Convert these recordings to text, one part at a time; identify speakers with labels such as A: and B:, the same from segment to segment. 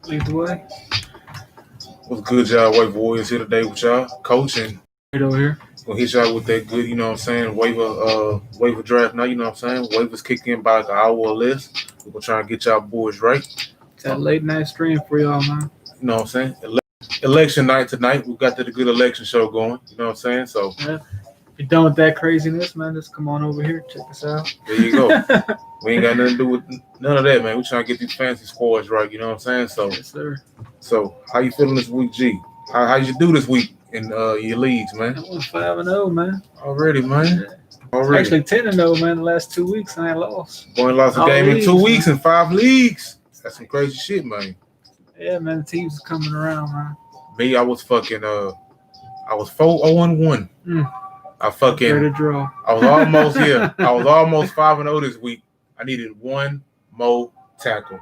A: Lead the way.
B: What's good, y'all? Waiver Warriors here today with y'all. Coach and
A: Right over here.
B: gonna hit y'all with that good, you know what I'm saying, waiver draft now, you know what I'm saying? Waivers kick in by like an hour or less. We're gonna try and get y'all boys right.
A: It's that late night stream for y'all, man.
B: You know what I'm saying? Election night tonight. We got the good election show going, you know what I'm saying? So
A: yeah. If you're done with that craziness, man, just come on over here, check us out.
B: There you go. We ain't got nothing to do with none of that, man. We trying to get these fancy squads right, you know what I'm saying? So
A: yes, sir.
B: So how you feeling this week, G? How you do this week in your leagues, man?
A: I went 5-0, man.
B: Already, man.
A: Yeah.
B: Already.
A: Actually 10-0, man. The last 2 weeks I ain't lost.
B: Boy lost a
A: All
B: game
A: leagues,
B: in 2 weeks
A: man.
B: in 5 leagues. That's some crazy shit, man.
A: Yeah, man. The team's coming around, man.
B: Me, I was 4-0-1. I
A: draw.
B: I was almost here. I was almost 5-0 this week. I needed one more tackle.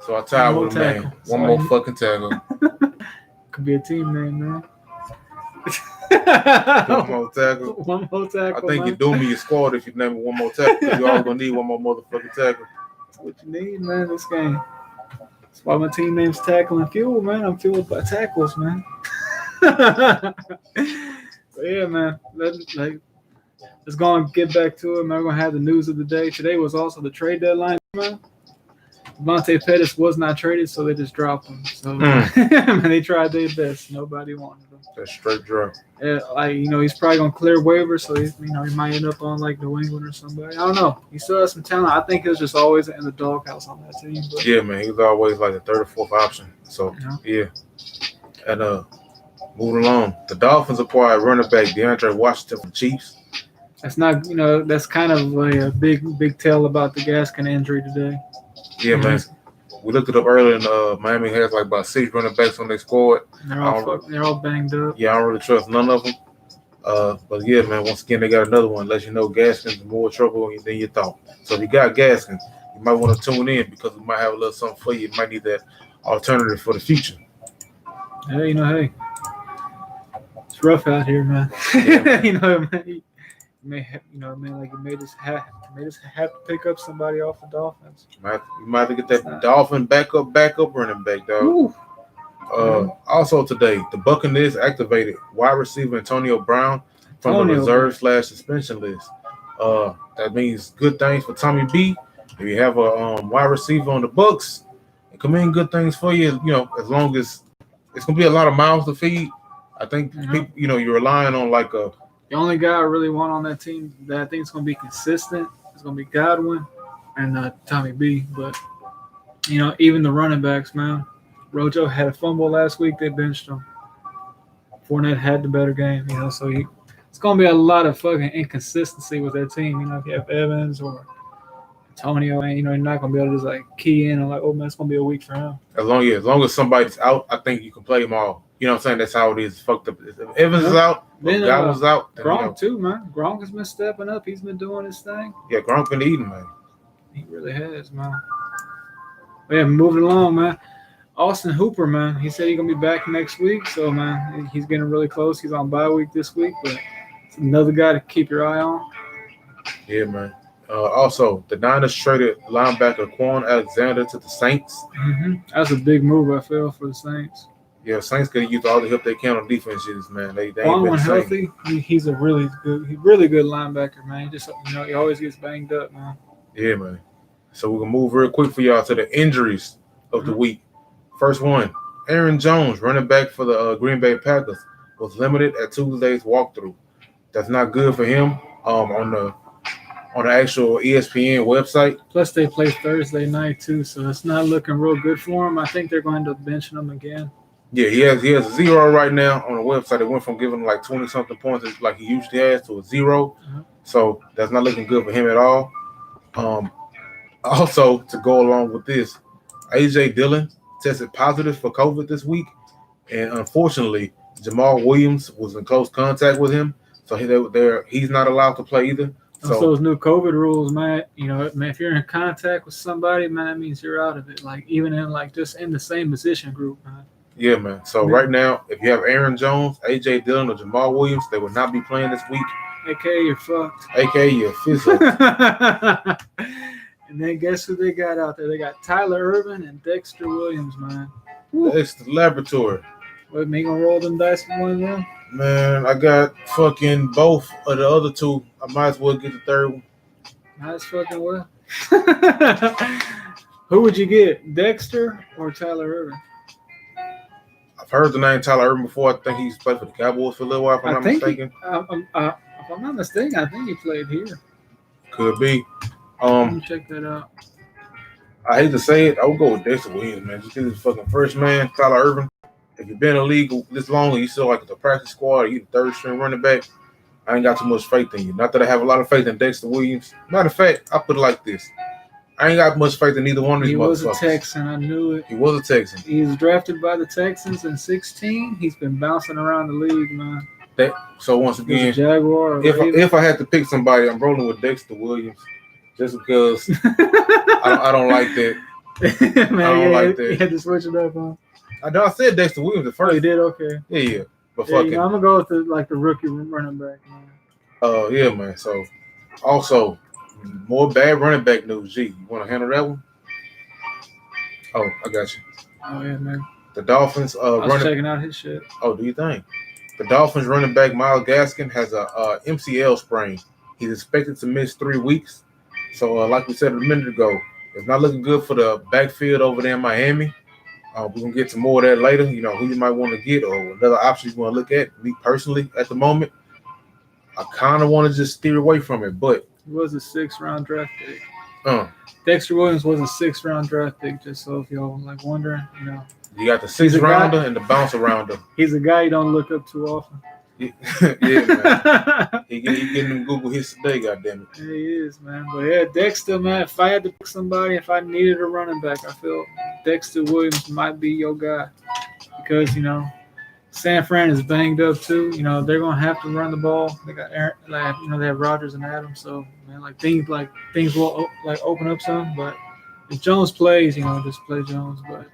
B: So I tied with a man. One more fucking tackle.
A: Could be a team name, man.
B: One more tackle.
A: One more tackle.
B: I think you do me your squad if you name it one more tackle. You always gonna need one more motherfucking tackle.
A: That's what you need, man, this game. That's why my team name's Tackle and Fuel, man. I'm fueled by tackles, man. So yeah, man. Let's go and get back to it, man. We're gonna have the news of the day. Today was also the trade deadline, man. Devontae Pettis was not traded, so they just dropped him. So they tried their best. Nobody wanted him.
B: That's straight drop.
A: Yeah, he's probably gonna clear waivers, so he might end up on like New England or somebody. I don't know. He still has some talent. I think he was just always in the doghouse on that team. But.
B: Yeah, man, he was always like the third or fourth option. So yeah. And moving along, the Dolphins acquired running back DeAndre Washington from Chiefs.
A: That's not, that's kind of a big tell about the Gaskin injury today.
B: Yeah, man. We looked it up earlier, and Miami has like about 6 running backs on their squad.
A: They're all banged up.
B: Yeah, I don't really trust none of them. But yeah, man, once again, they got another one. Let you know Gaskin's in more trouble than you thought. So if you got Gaskin, you might want to tune in because we might have a little something for you. You might need that alternative for the future.
A: Yeah, hey, it's rough out here, man.
B: Yeah.
A: You may just have to pick up somebody off the Dolphins.
B: You might have to get that Dolphin backup running back, dog. Also today, the Buccaneers activated wide receiver Antonio Brown from the reserve/suspension list. That means good things for Tommy B. If you have a wide receiver on the Bucs, it can mean good things for you. As long as it's gonna be a lot of mouths to feed. I think people, you're relying on like a.
A: The only guy I really want on that team that I think is going to be consistent is going to be Godwin and Tommy B. But, even the running backs, man. Rojo had a fumble last week. They benched him. Fournette had the better game, so it's going to be a lot of fucking inconsistency with that team. If you have Evans or Antonio, and, you're not going to be able to just, like, key in and, like, oh, man, it's going to be a week for him.
B: As long as somebody's out, I think you can play them all. You know what I'm saying? That's how it is. Fucked up. If Evans is out, Godwin's out.
A: Gronk too, man. Gronk has been stepping up. He's been doing his thing.
B: Yeah, Gronk been eating, man.
A: He really has, man. But yeah, moving along, man. Austin Hooper, man. He said he's going to be back next week. So, man, he's getting really close. He's on bye week this week. But it's another guy to keep your eye on.
B: Yeah, man. Also, the Niners traded linebacker Quan Alexander to the Saints.
A: That's a big move, I feel, for the Saints.
B: Yeah, Saints could have used all the help they can on defenses, man. They ain't
A: Quan,
B: been
A: when healthy, he's a really good linebacker, man. He just, he always gets banged up, man.
B: Yeah, man. So we're gonna move real quick for y'all to the injuries of the week. First one, Aaron Jones, running back for the Green Bay Packers, was limited at Tuesday's walkthrough. That's not good for him. On the actual ESPN website.
A: Plus, they play Thursday night too, so it's not looking real good for him. I think they're going to end up benching him again.
B: Yeah, he has a 0 right now on the website. It went from giving him like 20-something points like he usually has to a 0. So that's not looking good for him at all. Also, to go along with this, A.J. Dillon tested positive for COVID this week. And unfortunately, Jamal Williams was in close contact with him. So he's not allowed to play either.
A: So those new COVID rules, man, man, if you're in contact with somebody, man, that means you're out of it. Like even in just in the same position group, man.
B: Yeah, man. So right now, if you have Aaron Jones, A.J. Dillon, or Jamal Williams, they will not be playing this week.
A: AKA you're fucked.
B: AKA you're fizzled.
A: And then guess who they got out there? They got Tyler Irvin and Dexter Williams, man.
B: Dexter Laboratory.
A: What, me gonna roll them dice for one of them?
B: Man, I got fucking both of the other two. I might as well get the third one.
A: Might as fucking well. Who would you get, Dexter or Tyler Irvin?
B: I've heard the name Tyler Irvin before. I think he's played for the Cowboys for a little while, if I'm not mistaken.
A: If I'm not mistaken, I think he played here.
B: Could be.
A: Let me check that out.
B: I hate to say it, I would go with Dexter Williams, man. Just because he's fucking first man, Tyler Irvin. If you've been in the league this long and you still like the practice squad, or you the third string running back, I ain't got too much faith in you. Not that I have a lot of faith in Dexter Williams. Matter of fact, I put it like this. I ain't got much faith in either one of these motherfuckers.
A: He was a Texan. I knew it.
B: He was a Texan.
A: He was drafted by the Texans in 2016. He's been bouncing around the league, man.
B: So once again,
A: Jaguar
B: if I had to pick somebody, I'm rolling with Dexter Williams just because I don't like that.
A: Man, I don't like that. You had to switch it up, huh?
B: I said Dexter Williams at first.
A: Oh, you did? Okay.
B: Yeah. But fucking,
A: I'm gonna go with the rookie running back, man.
B: Yeah, man. So also more bad running back news. G, you want to handle that one? Oh, I got you.
A: Oh yeah, man.
B: The Dolphins
A: I was checking out his shit.
B: Oh, do you think? The Dolphins running back Myles Gaskin has a MCL sprain. He's expected to miss 3 weeks. So like we said a minute ago, it's not looking good for the backfield over there in Miami. We're going to get to more of that later, who you might want to get or another option you want to look at. Me personally, at the moment, I kind of want to just steer away from it, but
A: he was a 6th-round draft pick. Dexter Williams was a 6th-round draft pick, just so if y'all like wondering,
B: You got the 6th-rounder and the bounce-arounder.
A: He's a guy you don't look up too often.
B: Yeah, man. He getting them Google hits today, goddammit.
A: Yeah, he is, man. But yeah, Dexter, man, if I had to pick somebody, if I needed a running back, I feel Dexter Williams might be your guy. Because, San Fran is banged up too. They're gonna have to run the ball. They got Aaron, they have Rodgers and Adams, so man, things will open up some. But if Jones plays, just play Jones. But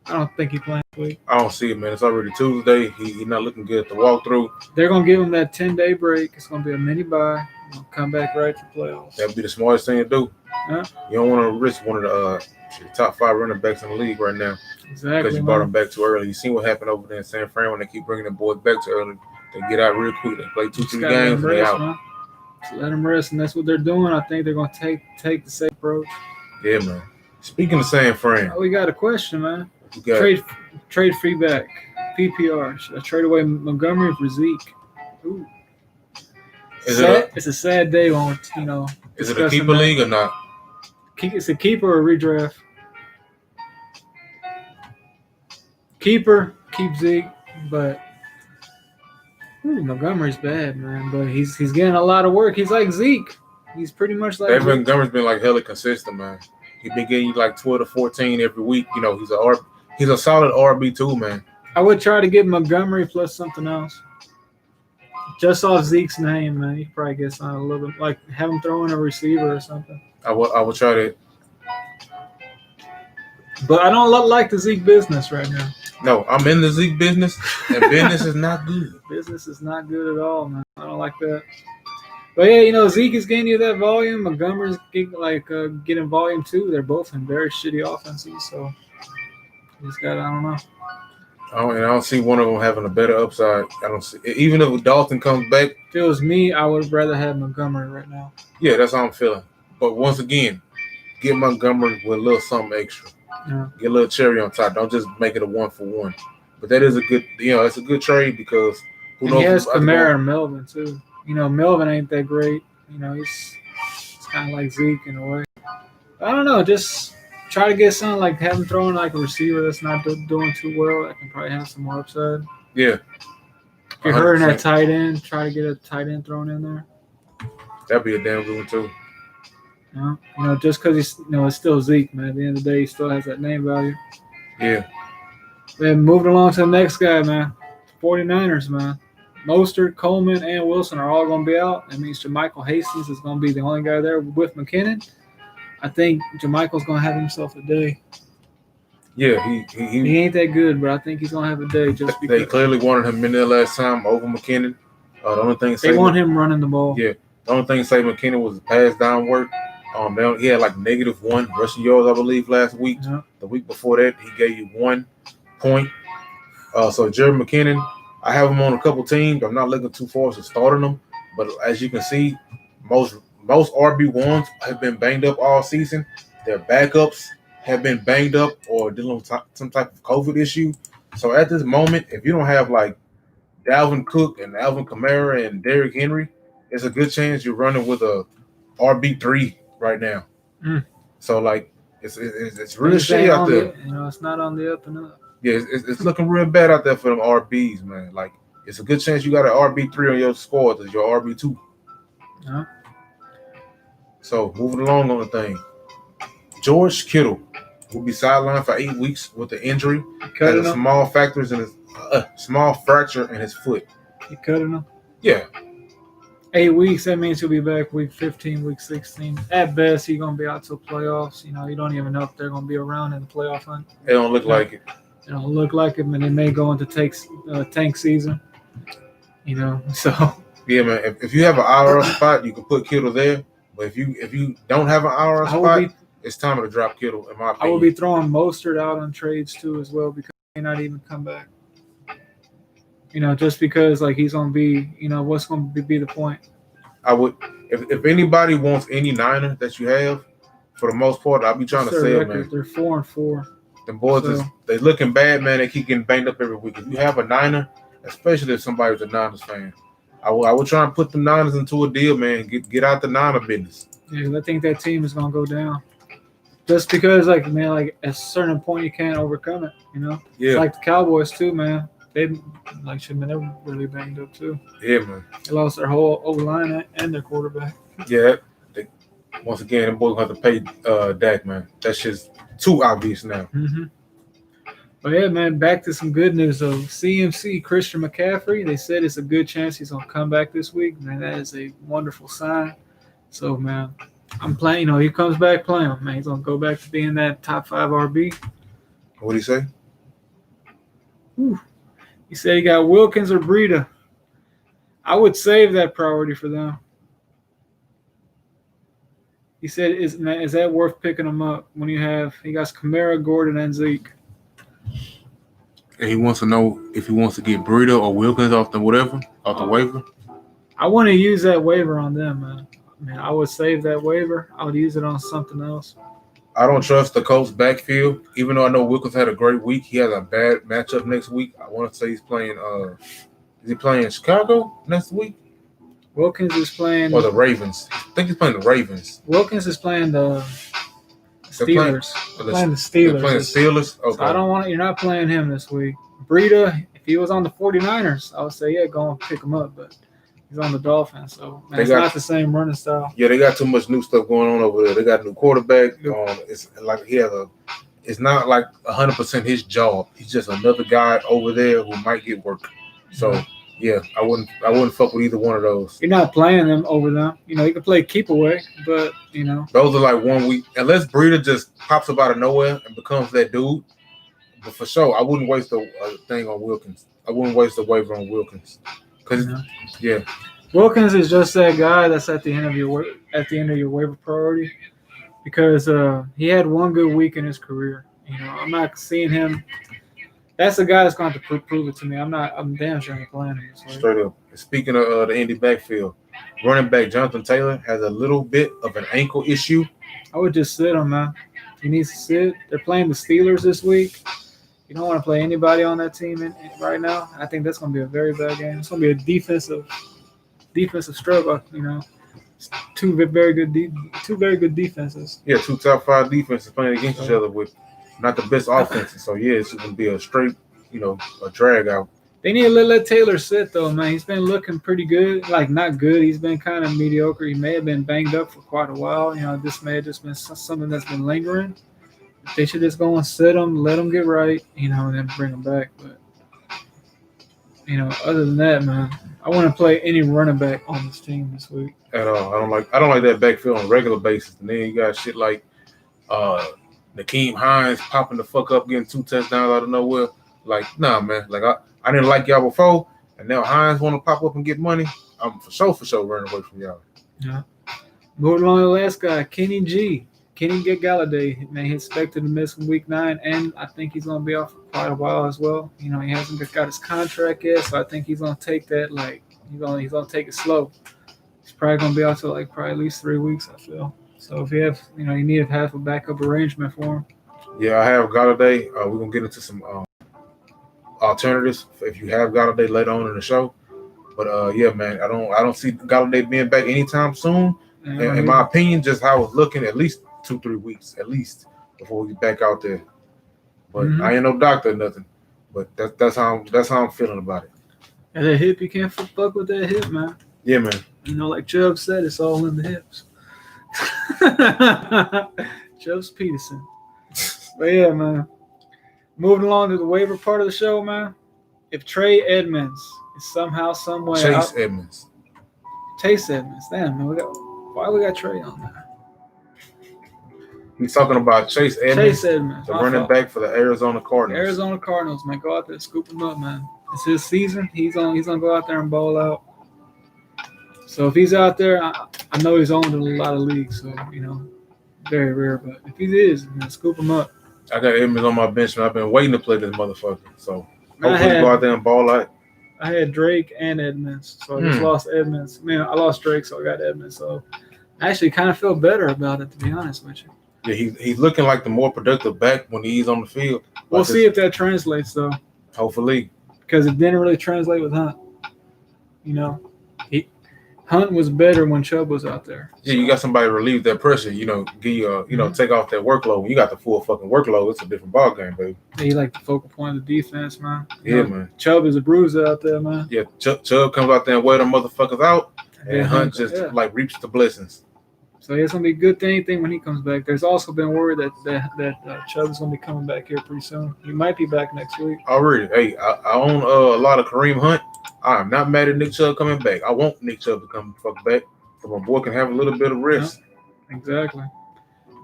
A: I don't think he's playing this week.
B: I don't see it, man. It's already Tuesday. He's not looking good at the walkthrough.
A: They're gonna give him that 10-day break. It's gonna be a mini bye. Come back right to playoffs.
B: That'd be the smartest thing to do.
A: Yeah.
B: You don't want to risk one of the top 5 running backs in the league right now.
A: Exactly.
B: Because you brought them back too early. You seen what happened over there in San Fran when they keep bringing the boys back too early. They get out real quick. They play 2-3 games and they out.
A: Man. So let them rest, and that's what they're doing. I think they're gonna take the safe approach.
B: Yeah, man. Speaking of San Fran,
A: we got a question, man. Trade free back. PPR. Should I trade away Montgomery for Zeke? Ooh. It's a sad day on,
B: Is it a keeper league or not?
A: It's a keeper or redraft. Keeper, keep Zeke, but Montgomery's bad, man. But he's getting a lot of work. He's like Zeke. He's pretty much like
B: David Montgomery's been like hella consistent, man. He's been getting you like 12 to 14 every week. He's a solid RB2, man.
A: I would try to get Montgomery plus something else. Just off Zeke's name, man. You probably get something a little bit, like have him throw in a receiver or something.
B: I would try that.
A: But I don't like the Zeke business right now.
B: No, I'm in the Zeke business, and business is not good.
A: Business is not good at all, man. I don't like that. But yeah, Zeke is getting you that volume. Montgomery's getting volume too. They're both in very shitty offenses, so you just got I don't know.
B: I don't see one of them having a better upside. I don't see, even if Dalton comes back.
A: If it was me, I would rather have Montgomery right now.
B: Yeah, that's how I'm feeling. But once again, get Montgomery with a little something extra.
A: Yeah.
B: Get a little cherry on top. Don't just make it a 1-for-1. But that is a good, it's a good trade because
A: who knows? He has Kamara and Melvin too. Melvin ain't that great. He's kind of like Zeke in a way. I don't know. Just try to get something like have him throwing like a receiver that's not doing too well. That can probably have some more upside.
B: Yeah.
A: If you're hurting that tight end, try to get a tight end thrown in there.
B: That'd be a damn good one too.
A: Just because he's, it's still Zeke, man. At the end of the day, he still has that name value.
B: Yeah.
A: Then moving along to the next guy, man. 49ers, man. Mostert, Coleman, and Wilson are all going to be out. That means Jermichael Hastings is going to be the only guy there with McKinnon. I think Jermichael's going to have himself a day.
B: Yeah,
A: he ain't that good, but I think he's going to have a day just because.
B: They clearly wanted him in there last time over McKinnon. The only thing
A: they want him running the ball.
B: Yeah. The only thing say McKinnon was pass down work. He had like -1 rushing yards, I believe, last week.
A: Yeah.
B: The week before that, he gave you 1 point. So Jerry McKinnon, I have him on a couple teams. I'm not looking too far to starting him, but as you can see, most RB1s have been banged up all season. Their backups have been banged up or dealing with some type of COVID issue. So at this moment, if you don't have like Dalvin Cook and Alvin Kamara and Derrick Henry, it's a good chance you're running with a RB3 right now. So like it's really shitty out there.
A: It's not on the up and up.
B: Yeah, it's looking real bad out there for them RBs, man. Like it's a good chance you got an RB3 on your squad as your RB2.
A: Yeah.
B: So moving along on the thing, George Kittle will be sidelined for 8 weeks with the injury. Has a small fracture in his foot.
A: You cutting him?
B: Yeah.
A: 8 weeks. That means he'll be back week 15, week 16. At best, he's gonna be out till playoffs. You don't even know if they're gonna be around in the playoff hunt.
B: It don't look like it.
A: It don't look like it, and they may go into tank season. So.
B: Yeah, man. If you have an IR spot, you can put Kittle there. But if you don't have an IR spot, it's time to drop Kittle, in my opinion.
A: I will be throwing Mostert out on trades too as well because he may not even come back. Just because like he's gonna be, what's gonna be the point?
B: I would, if anybody wants any Niner that you have, for the most part, I'll be trying to sell, man.
A: They're 4-4.
B: The boys they looking bad, man. They keep getting banged up every week. If you have a Niner, especially if somebody's a Niners fan, I would try and put the Niners into a deal, man. Get out the Niner business.
A: Yeah, I think that team is gonna go down. Just because, like at a certain point you can't overcome it, Yeah. It's like the Cowboys too, man. They should have been really banged up too.
B: Yeah, man.
A: They lost their whole O-line and their quarterback.
B: Yeah. Once again, the boys have to pay Dak, man. That's just too obvious now.
A: Mm-hmm. But yeah, man, back to some good news though. CMC, Christian McCaffrey, they said it's a good chance he's gonna come back this week. Man, that is a wonderful sign. So, man, I'm playing. He comes back playing. Man, he's gonna go back to being that top 5 RB.
B: What did he say?
A: Whew. He said he got Wilkins or Breida. I would save that priority for them. He said, "Is that worth picking him up when he got Kamara, Gordon, and Zeke?"
B: And he wants to know if he wants to get Breida or Wilkins off the waiver.
A: I want to use that waiver on them, man. I would save that waiver. I would use it on something else.
B: I don't trust the Colts backfield. Even though I know Wilkins had a great week, he has a bad matchup next week. I want to say he's playing is he playing Chicago next week?
A: Wilkins is playing
B: or the Ravens. I think he's playing the Ravens.
A: Wilkins is playing the Steelers. They're playing the Steelers.
B: They're playing the Steelers? Okay.
A: So you're not playing him this week. Breida, if he was on the 49ers, I would say, yeah, go and pick him up, but he's on the Dolphins, so it's not the same running style.
B: Yeah, they got too much new stuff going on over there. They got a new quarterback. It's like it's not like 100% his job. He's just another guy over there who might get work. So yeah, I wouldn't fuck with either one of those.
A: You're not playing them over them. You can play keep away, but
B: those are like 1 week. Unless Breida just pops up out of nowhere and becomes that dude. But for sure, I wouldn't waste a thing on Wilkins. I wouldn't waste a waiver on Wilkins.
A: Wilkins is just that guy that's at the end of your waiver priority because he had one good week in his career. I'm not seeing him. That's the guy that's going to have to prove it to me. I'm damn sure I'm playing him.
B: Straight up. Speaking of the Indy backfield, running back Jonathan Taylor has a little bit of an ankle issue.
A: I would just sit him, man. He needs to sit. They're playing the Steelers this week. You don't want to play anybody on that team right now. I think that's going to be a very bad game. It's going to be a defensive struggle. Two very good defenses.
B: Yeah, 2 top 5 defenses playing against each other with not the best offenses. So yeah, it's going to be a straight, a drag out.
A: They need to let Taylor sit though, man. He's been looking pretty good. Like not good. He's been kind of mediocre. He may have been banged up for quite a while. This may have just been something that's been lingering. They should just go and sit him, let him get right, and then bring him back. But other than that, man, I want to play any running back on this team this week.
B: At all. I don't like that backfield on a regular basis. And then you got shit like Nakeem Hines popping the fuck up, getting 2 touchdowns out of nowhere. Like, nah, man. Like I didn't like y'all before, and now Hines want to pop up and get money. I'm for sure running away from y'all.
A: Yeah. Moving on to the last guy, Kenny G. Kenny get Golladay. Man, he's expected to miss from week 9, and I think he's going to be off for quite a while as well. He hasn't got his contract yet, so I think he's going to take that he's going to take it slow. He's probably going to be out till probably at least 3 weeks, I feel. So if you have, you need to have a backup arrangement for him.
B: Yeah, I have Golladay. We're going to get into some alternatives if you have Golladay later on in the show. But yeah, man, I don't see Golladay being back anytime soon. In my opinion, just how it's looking, at least 2-3 weeks, at least, before we get back out there. But I ain't no doctor or nothing. But that's how I'm feeling about it.
A: And that hip, you can't fuck with that hip, man.
B: Yeah, man.
A: Like Chubb said, it's all in the hips. Chubb's Peterson. But yeah, man. Moving along to the waiver part of the show, man. If Trey Edmonds is somehow, some way
B: Chase Edmonds.
A: Damn, man. Why we got Trey on there?
B: He's talking about Chase Edmonds, the running back for the Arizona Cardinals.
A: Man. Go out there and scoop him up, man. It's his season. He's gonna go out there and ball out. So if he's out there, I know he's owned in a lot of leagues, so very rare. But if he is, man, scoop him up.
B: I got Edmonds on my bench, man. I've been waiting to play this motherfucker. So hopefully go out there and ball out.
A: I had Drake and Edmonds, so I just lost Edmonds. Man, I lost Drake, so I got Edmonds. So I actually kind of feel better about it, to be honest with you.
B: Yeah, he's looking like the more productive back when he's on the field.
A: We'll see if that translates, though.
B: Hopefully.
A: Because it didn't really translate with Hunt. Hunt was better when Chubb was out there.
B: Yeah, you got somebody to relieve that pressure, give you, take off that workload. When you got the full fucking workload, it's a different ball game, baby.
A: Yeah, he like the focal point of the defense, man.
B: Man.
A: Chubb is a bruiser out there, man.
B: Yeah, Chubb comes out there and wear them motherfuckers out, and Hunt just reaps the blessings.
A: So it's gonna be a good thing when he comes back. There's also been word that Chubb is gonna be coming back here pretty soon. He might be back next week.
B: Already, hey, I own a lot of Kareem Hunt. I'm not mad at Nick Chubb coming back. I want Nick Chubb to come fuck back, so my boy can have a little bit of rest.
A: Yeah, exactly.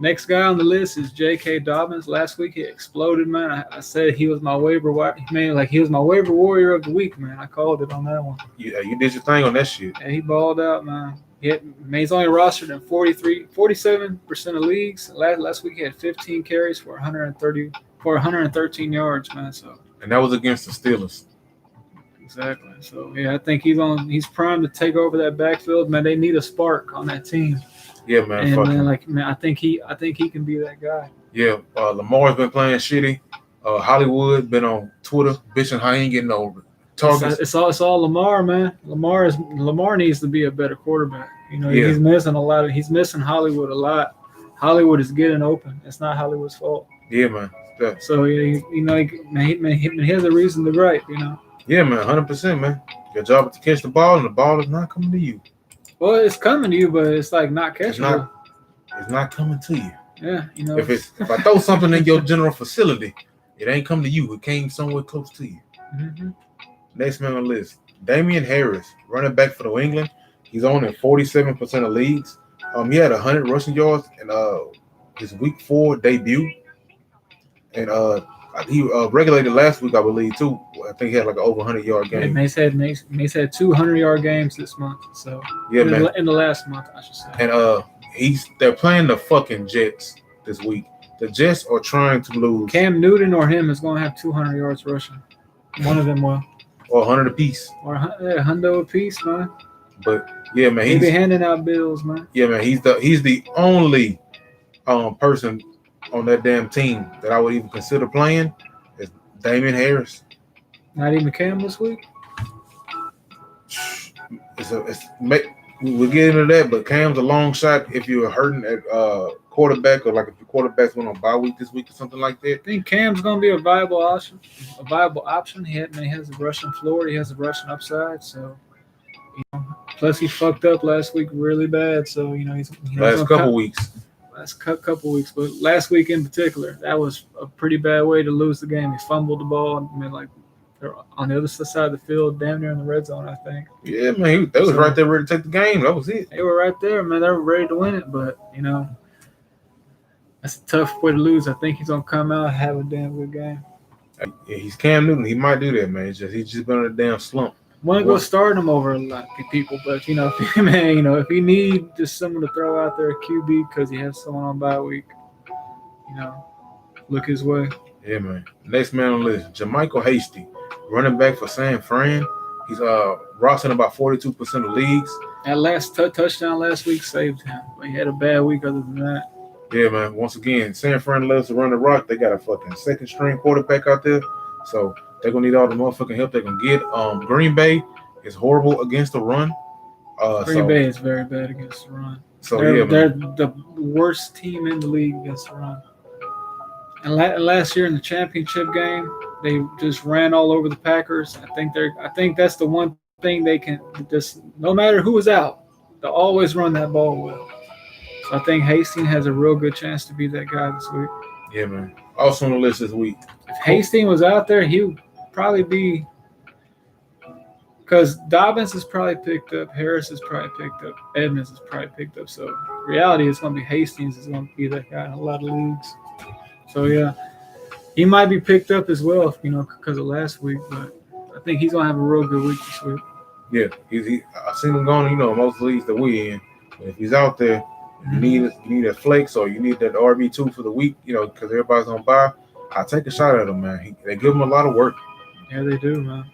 A: Next guy on the list is J.K. Dobbins. Last week he exploded, man. I said he was my waiver he was my waiver warrior of the week, man. I called it on that one.
B: Yeah, you did your thing on that shit.
A: Yeah, he balled out, man. He's only rostered in 47% of leagues. Last week he had 15 carries for 113 yards, man. So.
B: And that was against the Steelers.
A: Exactly. So yeah, I think he's primed to take over that backfield, man. They need a spark on that team.
B: Yeah, man.
A: And I think he can be that guy.
B: Yeah, Lamar's been playing shitty. Hollywood been on Twitter bitching how he ain't getting no targets.
A: It's all Lamar, man. Lamar needs to be a better quarterback. He's missing a lot. He's missing Hollywood a lot. Hollywood is getting open. It's not Hollywood's fault.
B: Yeah, man. Yeah.
A: So he has a reason to gripe.
B: Yeah, man, 100%, man. Your job is to catch the ball, and the ball is not coming to you.
A: Well, it's coming to you, but it's like not catching.
B: It's not coming to you.
A: Yeah,
B: If I throw something in your general facility, it ain't come to you. It came somewhere close to you.
A: Mm-hmm.
B: Next man on the list, Damian Harris, running back for New England. He's on in 47% of leagues. He had 100 rushing yards in his Week 4 debut, and he regulated last week, I believe, too. I think he had like an over 100-yard game.
A: Mace had 200-yard games this month. So
B: yeah, man.
A: In the last month, I should say.
B: And they're playing the fucking Jets this week. The Jets are trying to lose.
A: Cam Newton or him is going to have 200 yards rushing. One of them will.
B: Or 100 apiece.
A: Or 100 apiece, man.
B: But yeah, man,
A: he be handing out bills, man.
B: Yeah, man, he's the only person on that damn team that I would even consider playing is Damian Harris.
A: Not even Cam this week?
B: We'll get into that, but Cam's a long shot if you're hurting at quarterback, or like if your quarterback's went on bye week this week or something like that.
A: I think Cam's going to be a viable option. He has a rushing floor. He has a rushing upside. So, plus he fucked up last week really bad. So, he's
B: last couple weeks.
A: But last week in particular, that was a pretty bad way to lose the game. He fumbled the ball. They're on the other side of the field, damn near in the red zone, I think.
B: Yeah, man, they was right there ready to take the game. That was it.
A: They were right there, man. They were ready to win it, but that's a tough way to lose. I think he's gonna come out and have a damn good game.
B: Yeah, he's Cam Newton. He might do that, man. He's just been on a damn slump.
A: Want to go start him over a lot of people, but if you need just someone to throw out there at QB because you have someone on bye week, look his way.
B: Yeah, man. Next man on the list, Jermichael Hasty, running back for San Fran. He's rostering about 42% of leagues.
A: That last touchdown last week saved him. He had a bad week other than that.
B: Yeah, man. Once again, San Fran loves to run the rock. They got a fucking second string quarterback out there, so they're gonna need all the motherfucking help they can get. Green Bay is horrible against the run.
A: Green Bay is very bad against the run.
B: So
A: they're the worst team in the league against the run. And last year in the championship game, they just ran all over the Packers. I think that's the one thing they can just, no matter who is out, they'll always run that ball well. So I think Hastings has a real good chance to be that guy this week.
B: Yeah, man. Also on the list this week.
A: If Hastings was out there, he would probably be, because Dobbins is probably picked up, Harris is probably picked up, Edmonds is probably picked up. So reality is going to be Hastings is going to be that guy in a lot of leagues. So yeah, he might be picked up as well, because of last week. But I think he's going to have a real good week this week.
B: Yeah, I've seen him going, most leagues that we in. If he's out there, you need a flex or you need that RB2 for the week, because everybody's on bye. I take a shot at him, man. They give him a lot of work.
A: Yeah, they do, man.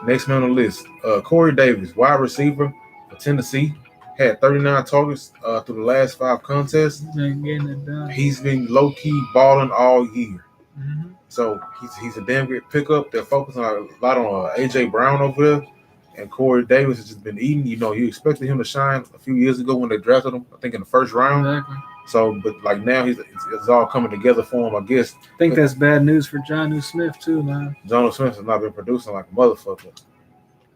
B: Next man on the list, Corey Davis, wide receiver for Tennessee, had 39 targets through the last 5 contests.
A: He's been getting it done.
B: He's been low key balling all year.
A: Mm-hmm.
B: So he's a damn good pickup. They're focusing a lot on AJ Brown over there. And Corey Davis has just been eating. You expected him to shine a few years ago when they drafted him, I think in the first round.
A: Exactly.
B: So, but like now it's all coming together for him, I guess.
A: I think that's bad news for Jonnu Smith too, man.
B: Jonnu Smith has not been producing like a motherfucker.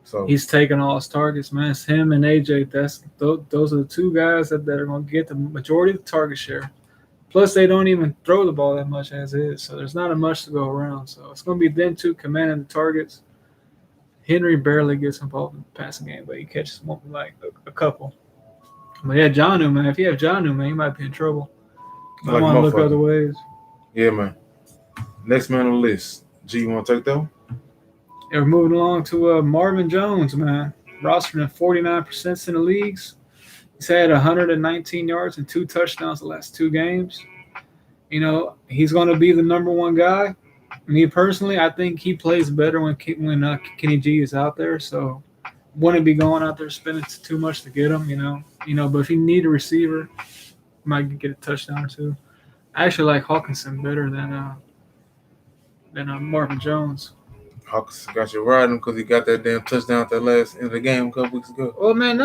B: So
A: he's taking all his targets, man. It's him and AJ. Those are the two guys that are going to get the majority of the target share. Plus, they don't even throw the ball that much as is, so there's not much to go around. So it's going to be them two commanding the targets. Henry barely gets involved in the passing game, but he catches one like a couple. But yeah, Jonnu, man. If you have Jonnu, man, you might be in trouble. You want to look other ways.
B: Yeah, man. Next man on the list. G, you want to take that one?
A: Yeah, we're moving along to Marvin Jones, man. Rostered in 49% in the leagues. He's had 119 yards and 2 touchdowns the last 2 games. He's going to be the number one guy. Me personally, I think he plays better when Kenny G is out there. So, wouldn't be going out there spending too much to get him. But if you need a receiver, you might get a touchdown or 2. I actually like Hawkinson better than Marvin Jones.
B: Hawkinson got you riding because he got that damn touchdown at the last end of the game a couple weeks ago.
A: Well, man,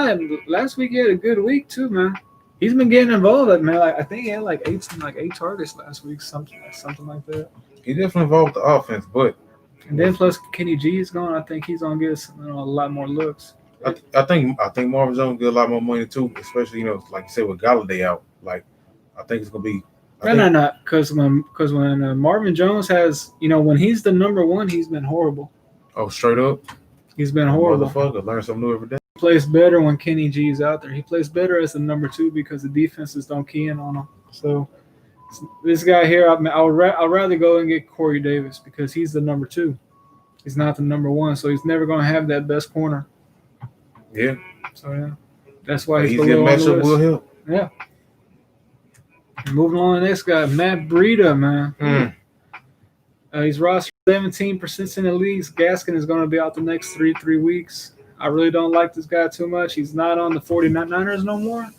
A: last week he had a good week too, man. He's been getting involved, man. I think he had like 8 targets last week, something like that.
B: He definitely involved the offense, but
A: then plus Kenny G is gone. I think he's gonna get us a lot more looks.
B: I think Marvin Jones get a lot more money too, especially like you said with Golladay out. Like I think it's gonna be.
A: No, because when Marvin Jones has when he's the number one, he's been horrible.
B: Oh, straight up,
A: he's been horrible.
B: Motherfucker, learn something new every day.
A: He plays better when Kenny G is out there. He plays better as the number 2 because the defenses don't key in on him. So. This guy here, I'll rather go and get Corey Davis because he's the number 2. He's not the number 1, so he's never going to have that best corner.
B: Yeah.
A: So, yeah. That's why he's
B: below on the list. Will help.
A: Yeah. Moving on to the next guy, Matt Breida, man. He's rostered 17% in the leagues. Gaskin is going to be out the next 3 weeks. I really don't like this guy too much. He's not on the 49ers no more.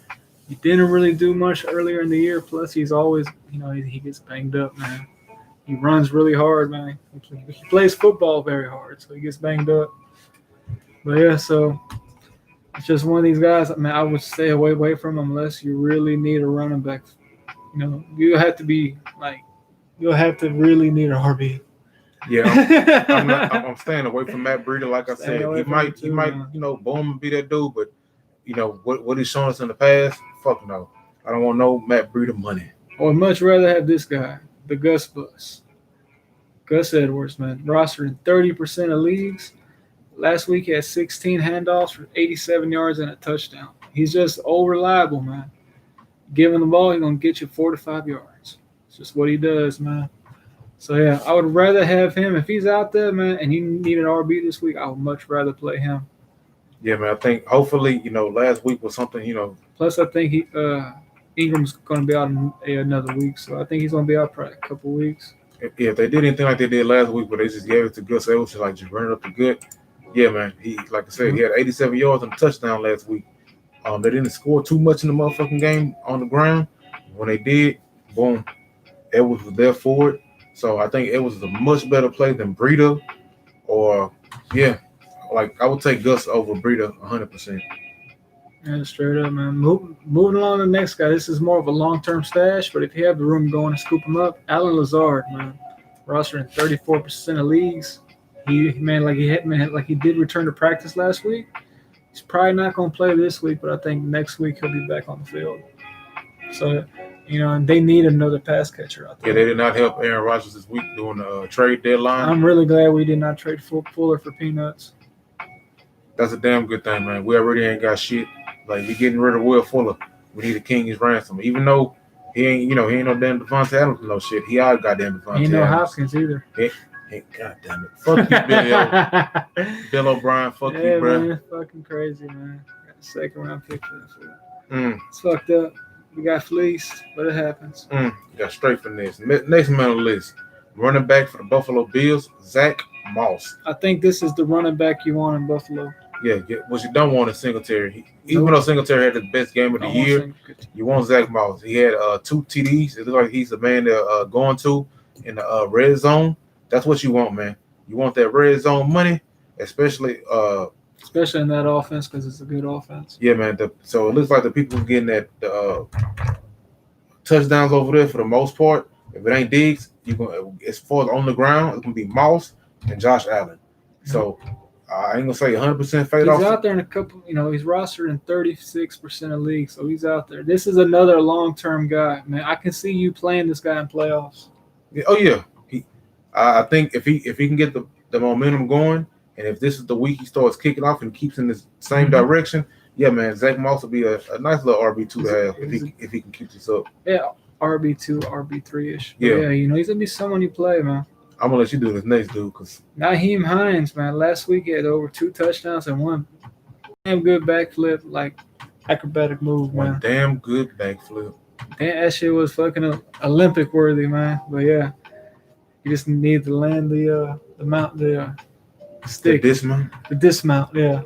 A: He didn't really do much earlier in the year. Plus, he's always, he gets banged up, man. He runs really hard, man. He plays football very hard, so he gets banged up. But, yeah, so it's just one of these guys, man, I would stay away from him unless you really need a running back. You'll have to really need an RB.
B: Yeah, I'm staying away from Matt Breida. Like I said, he might, boom, and be that dude, but what he's shown us in the past, fuck no. I don't want no Matt Breida money.
A: I would much rather have this guy, the Gus Bus. Gus Edwards, man. Rostered in 30% of leagues. Last week he had 16 handoffs for 87 yards and a touchdown. He's just reliable, man. Give him the ball, he's going to get you 4 to 5 yards. It's just what he does, man. So yeah, I would rather have him if he's out there, man. And you need an RB this week, I would much rather play him.
B: Yeah, man. I think hopefully last week was something
A: Plus, I think Ingram's going to be out another week, so I think he's going to be out probably a couple weeks.
B: If they did anything like they did last week, but they just gave it to Gus Edwards to just run it up the gut. Yeah, man. He, like I said, he had 87 yards and a touchdown last week. They didn't score too much in the motherfucking game on the ground. When they did, boom, Edwards was there for it. So I think Edwards is a much better play than Breida, or like I would take Gus over Breida 100%.
A: Yeah, straight up, man. Moving along to the next guy. This is more of a long-term stash, but if you have the room going to scoop him up, Alan Lazard, man, roster in 34% of leagues. He did return to practice last week. He's probably not going to play this week, but I think next week he'll be back on the field. So, and they need another pass catcher out there.
B: Yeah, they did not help Aaron Rodgers this week during the trade deadline.
A: I'm really glad we did not trade Fuller for peanuts.
B: That's a damn good thing, man. We already ain't got shit. Like, we getting rid of Will Fuller. We need a king's ransom. Even though he ain't no damn Devontae Adams no shit. He out goddamn Devontae
A: Ain't no
B: Adams.
A: Hopkins either.
B: God damn it. Fuck you, Bill O'Brien. Fuck you, bro.
A: Man, fucking crazy, man. Got a second round pick for that. It's fucked up. We got fleeced, but it happens.
B: Got straight from this. Next man on the list. Running back for the Buffalo Bills, Zach Moss.
A: I think this is the running back you want in Buffalo.
B: Yeah, what you don't want is Singletary. Even though Singletary had the best game of the year, you want Zach Moss. He had 2 TDs. It looks like he's the man they're going to in the red zone. That's what you want, man. You want that red zone money, especially
A: in that offense because it's a good offense.
B: Yeah, man. So it looks like the people getting that touchdowns over there for the most part. If it ain't Diggs, as far as on the ground, it's gonna be Moss and Josh Allen. So I ain't gonna say 100% fade off.
A: He's out there in a couple. He's rostered in 36% of leagues, so he's out there. This is another long-term guy, man. I can see you playing this guy in playoffs.
B: Oh yeah. I think if he can get the momentum going, and if this is the week he starts kicking off and keeps in the same direction, yeah, man, Zach Moss will be a nice little RB2 to have if he can keep this up.
A: Yeah, RB2, RB3-ish.
B: Yeah,
A: he's gonna be someone you play, man.
B: I'm gonna let you do this next, dude, because
A: Nyheim Hines, man, last week he had over 2 touchdowns and 1 damn good backflip, like acrobatic move, man.
B: One damn good backflip.
A: Damn, that shit was fucking Olympic worthy, man. But yeah, you just need to land the stick, the dismount. Yeah,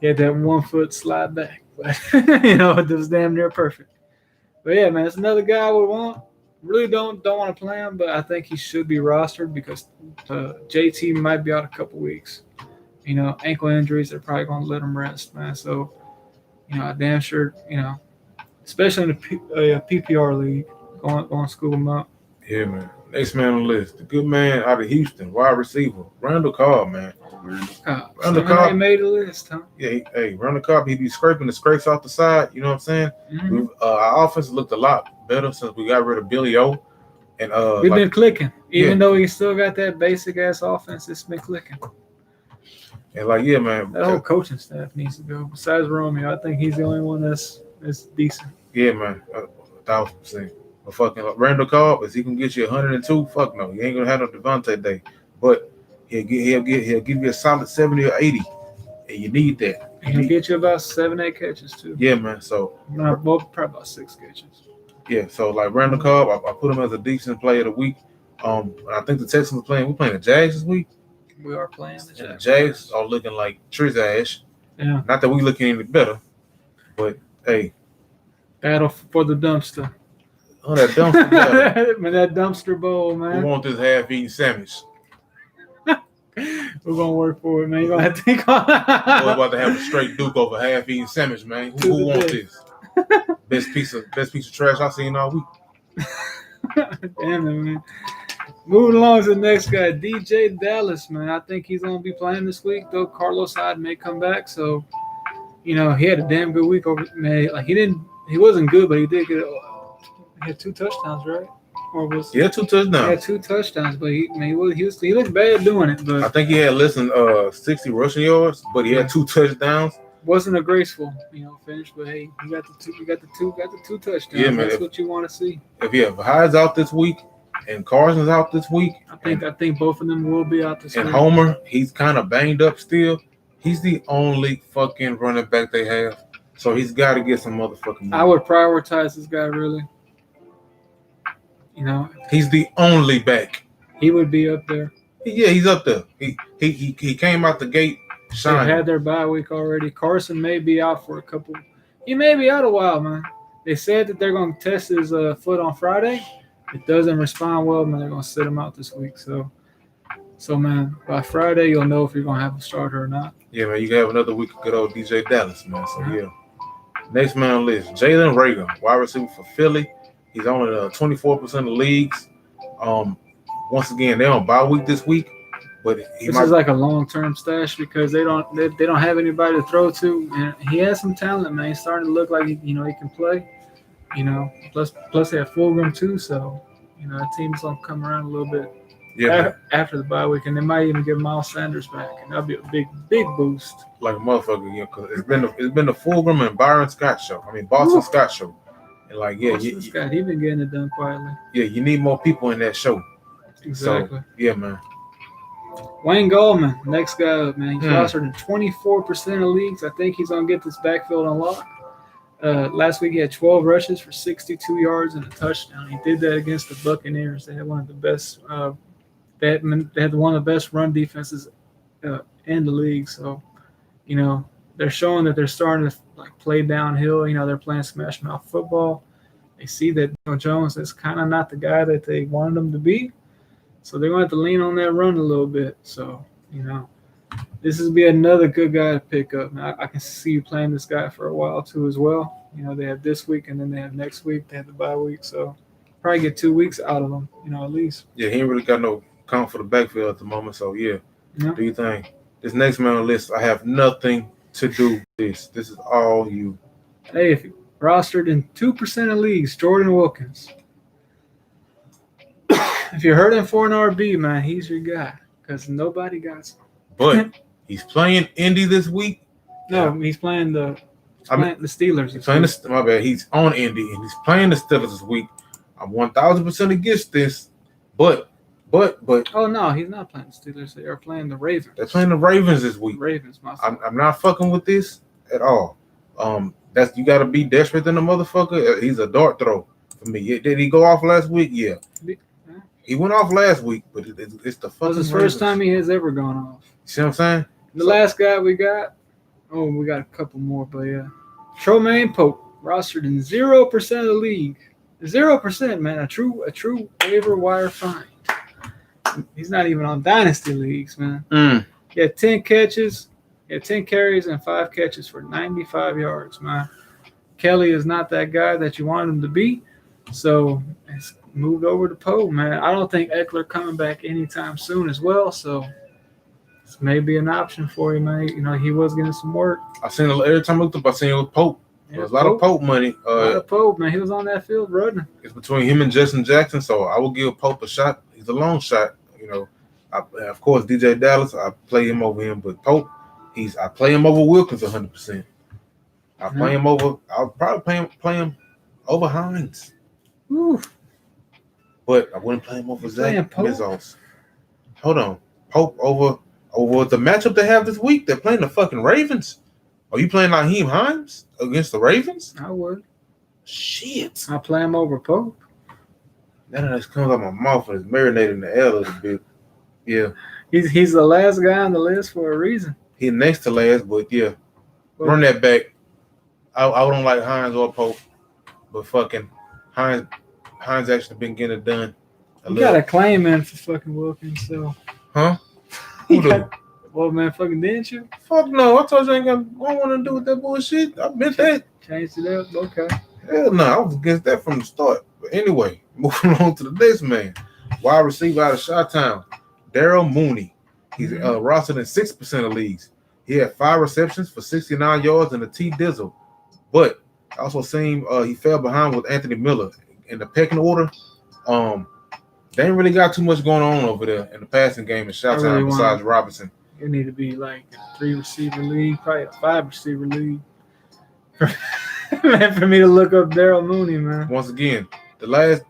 A: he had that 1 foot slide back, but it was damn near perfect. But yeah, man, it's another guy I would want. Really don't want to play him, but I think he should be rostered because JT might be out a couple weeks. Ankle injuries, they're probably going to let him rest, man. So, I damn sure, especially in the PPR league, going to scoop him up.
B: Yeah, man. Next man on the list, the good man out of Houston, wide receiver, Randall Carr, man.
A: Randall Carr made the list, huh?
B: Yeah, Randall Carr, he be scraping the scrapes off the side. You know what I'm saying?
A: Mm-hmm.
B: Our offense looked a lot better since we got rid of Billy O. And
A: we've been clicking, even though he still got that basic ass offense. It's been clicking.
B: And man,
A: that whole coaching staff needs to go. Besides Romeo, I think he's the only one that's decent.
B: Yeah, man, 1,000%. But fucking Randall Carr, is he gonna get you 102? Fuck no, he ain't gonna have no Devontae day. But he'll give you a solid 70 or 80, and you need that.
A: He'll get you about 7-8 catches too.
B: Yeah, man. So
A: probably about 6 catches.
B: Yeah, so like Randall Carr, I put him as a decent player of the week. I think the Texans are playing. We're playing the Jags this week.
A: We are playing the Jags.
B: The Jags are looking like Trizash.
A: Yeah.
B: Not that we looking any better, but hey.
A: Battle for the dumpster.
B: Oh, that dumpster battle.
A: Man, that dumpster bowl, man.
B: We want this half-eaten sandwich.
A: We're gonna work for it, man. You're gonna have to think on
B: We're about to have a straight duke over half-eaten sandwich, man. Who wants this? Best piece of trash I've seen all week.
A: Damn it, man. Moving along to the next guy, DJ Dallas, man. I think he's gonna be playing this week, though. Carlos Hyde may come back, so he had a damn good week over. Man, like he wasn't good, but he did get. He had 2 touchdowns, right? Or was
B: 2 touchdowns?
A: He had 2 touchdowns, but he looked bad doing it. But
B: I think he had less than 60 rushing yards, but he had 2 touchdowns.
A: Wasn't a graceful, finish, but hey, you got the two touchdowns.
B: Yeah, man.
A: That's what you want to see.
B: If Hyde's out this week, and Carson's out this week.
A: I think both of them will be out this week.
B: And Homer, he's kind of banged up still. He's the only fucking running back they have, so he's got to get some motherfucking money.
A: I would prioritize this guy really.
B: He's the only back.
A: He would be up there.
B: Yeah, he's up there. He came out the gate shining.
A: They had their bye week already. Carson may be out for a couple. He may be out a while, man. They said that they're going to test his foot on Friday. It doesn't respond well, man. They're going to sit him out this week. So man, by Friday you'll know if you're going to have a starter or not.
B: Yeah, man. You can have another week of good old DJ Dallas, man. So yeah. Next man on the list, Jalen Reagor, wide receiver for Philly. He's on 24% of leagues. Once again, they're on bye week this week, but
A: this is like a long-term stash because they don't have anybody to throw to, and he has some talent, man. He's starting to look like he can play. Plus they have Fulgham too, so that team's gonna come around a little bit.
B: Yeah.
A: After the bye week, and they might even get Miles Sanders back, and that'll be a big boost.
B: Like a motherfucker, because it's been the Fulgham and Byron Scott show. I mean Boston Scott show, and like he's
A: been getting it done quietly.
B: Yeah, you need more people in that show.
A: Exactly.
B: So, yeah, man.
A: Wayne Gallman, next guy up, man. He's rostered in 24% of leagues. I think he's going to get this backfield unlocked. Last week he had 12 rushes for 62 yards and a touchdown. He did that against the Buccaneers. They had one of the best they had one of the best run defenses in the league. So, they're showing that they're starting to play downhill. They're playing smash mouth football. They see that Jones is kind of not the guy that they wanted him to be. So they're going to have to lean on that run a little bit. So, this will be another good guy to pick up. Now, I can see you playing this guy for a while, too, as well. They have this week, and then they have next week. They have the bye week. So probably get 2 weeks out of them, at least.
B: Yeah, he ain't really got no count for the backfield at the moment. So, yeah, do you think? This next man on the list, I have nothing to do with this. This is all you.
A: Hey, if you're rostered in 2% of leagues, Jordan Wilkins. If you're hurting for an RB, man, he's your guy because nobody got some.
B: But he's playing Indy this week.
A: No, he's playing the Steelers.
B: He's playing my bad. He's on Indy and he's playing the Steelers this week. I'm 1,000% against this, but.
A: Oh no, he's not playing the Steelers. They are playing the Ravens.
B: They're playing the Ravens this week.
A: Ravens,
B: I'm not fucking with this at all. That's you got to be desperate than a motherfucker. He's a dart throw for me. Did he go off last week? Yeah. He went off last week, but it's the fucking.
A: It was his first time he has ever gone off.
B: See what I'm saying?
A: The last guy we got. Oh, we got a couple more, but yeah. Tromaine Pope rostered in 0% of the league. 0%, man. A true waiver wire find. He's not even on dynasty leagues, man. He had 10 catches. He had 10 carries and 5 catches for 95 yards, man. Kelly is not that guy that you want him to be, so it's moved over to Poe, man. I don't think Eckler coming back anytime soon as well, so this may be an option for you, man. He was getting some work.
B: I seen every time I looked up, I seen it with Pope.
A: Yeah,
B: There's a lot of Pope money.
A: A lot of Pope, man. He was on that field running.
B: It's between him and Justin Jackson, so I will give Pope a shot. He's a long shot, of course, DJ Dallas, I play him over him, but Pope, I play him over Wilkins 100%. I'll probably play him over Hines.
A: Oof.
B: But I wouldn't play him over Zach Bezos. Hold on. Pope over the matchup they have this week. They're playing the fucking Ravens. Are you playing Naheem Hines against the Ravens?
A: I would.
B: Shit.
A: I play him over Pope.
B: That just comes out my mouth and it's marinating the air a little bit. Yeah.
A: He's the last guy on the list for a reason.
B: He's next to last, but yeah. Run that back. I don't like Hines or Pope, but fucking Hines actually been getting it done.
A: You got a claim in for fucking Wilkins, so.
B: Huh?
A: Well, man, fucking didn't you?
B: Fuck no. I told you I don't want to do with that bullshit. I meant that.
A: Changed it up? Okay.
B: Hell no. I was against that from the start. But anyway, moving on to the next man. Wide receiver out of Chi-Town, Daryl Mooney. He's rostered in 6% of leagues. He had 5 receptions for 69 yards and a T-Dizzle. But I also seen he fell behind with Anthony Miller. In the pecking order, they ain't really got too much going on over there in the passing game in Chi-Town besides Robinson.
A: It need to be like a 3-receiver league, probably a 5-receiver league. For me to look up Daryl Mooney, man.
B: Once again,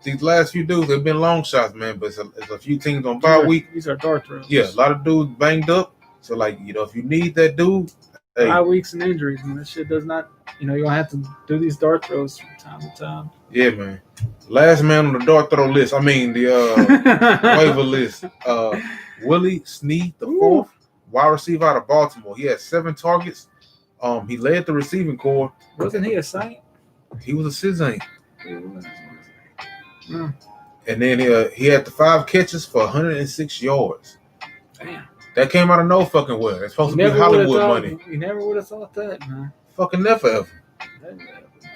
B: these last few dudes have been long shots, man. But it's a few teams on bye week.
A: These are dart throws.
B: Yeah, a lot of dudes banged up. So like if you need that dude, hey.
A: 5 weeks and injuries, man. That shit does not. You're gonna have to do these dart throws from time to time.
B: Yeah, man. Last man on the dart throw list. I mean the waiver list. Willie Snead, the fourth wide receiver out of Baltimore. He had 7 targets. He led the receiving corps.
A: Wasn't he a Saint?
B: He was a Saint. And then he had the 5 catches for 106 yards.
A: Damn.
B: That came out of no fucking where. It's supposed to be Hollywood money.
A: You never would have thought that, man.
B: Fucking never ever.